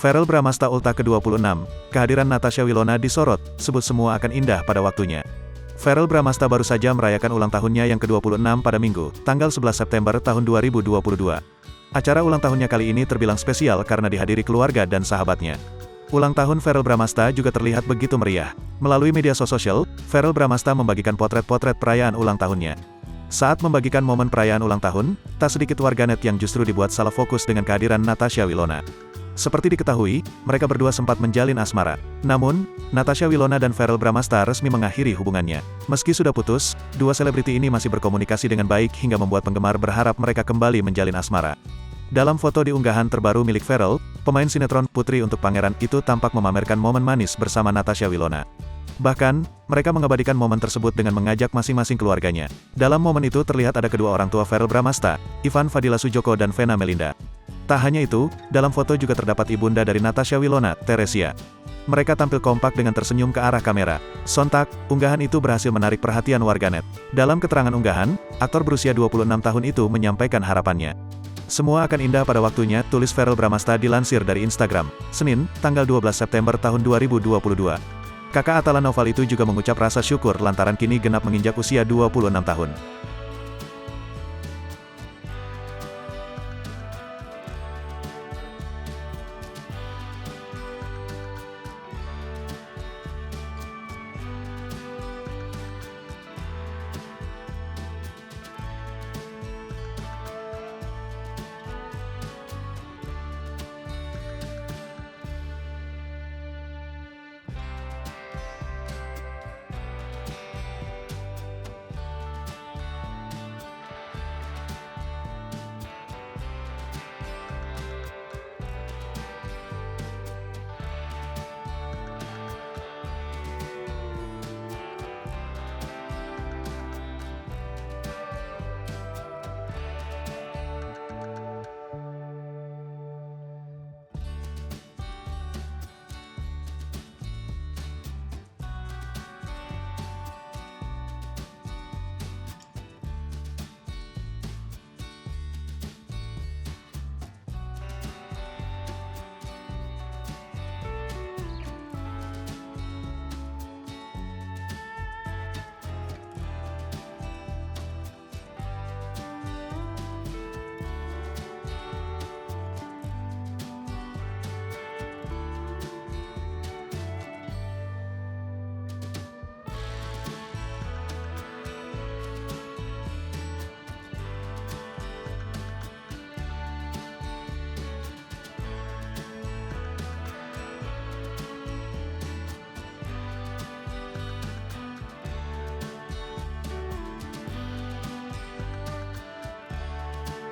Verrell Bramasta Ultah ke-26, kehadiran Natasha Wilona disorot, sebut semua akan indah pada waktunya. Verrell Bramasta baru saja merayakan ulang tahunnya yang ke-26 pada Minggu, tanggal 11 September tahun 2022. Acara ulang tahunnya kali ini terbilang spesial karena dihadiri keluarga dan sahabatnya. Ulang tahun Verrell Bramasta juga terlihat begitu meriah. Melalui media sosial, Verrell Bramasta membagikan potret-potret perayaan ulang tahunnya. Saat membagikan momen perayaan ulang tahun, tak sedikit warganet yang justru dibuat salah fokus dengan kehadiran Natasha Wilona. Seperti diketahui, mereka berdua sempat menjalin asmara. Namun, Natasha Wilona dan Verrell Bramasta resmi mengakhiri hubungannya. Meski sudah putus, dua selebriti ini masih berkomunikasi dengan baik hingga membuat penggemar berharap mereka kembali menjalin asmara. Dalam foto di unggahan terbaru milik Verrell, pemain sinetron Putri untuk Pangeran itu tampak memamerkan momen manis bersama Natasha Wilona. Bahkan, mereka mengabadikan momen tersebut dengan mengajak masing-masing keluarganya. Dalam momen itu terlihat ada kedua orang tua Verrell Bramasta, Ivan Fadila Sujoko dan Vena Melinda. Tak hanya itu, dalam foto juga terdapat ibunda dari Natasha Wilona, Teresia. Mereka tampil kompak dengan tersenyum ke arah kamera. Sontak, unggahan itu berhasil menarik perhatian warganet. Dalam keterangan unggahan, aktor berusia 26 tahun itu menyampaikan harapannya. Semua akan indah pada waktunya, tulis Verrell Bramasta dilansir dari Instagram, Senin, tanggal 12 September tahun 2022. Kakak Atala Noval itu juga mengucap rasa syukur lantaran kini genap menginjak usia 26 tahun.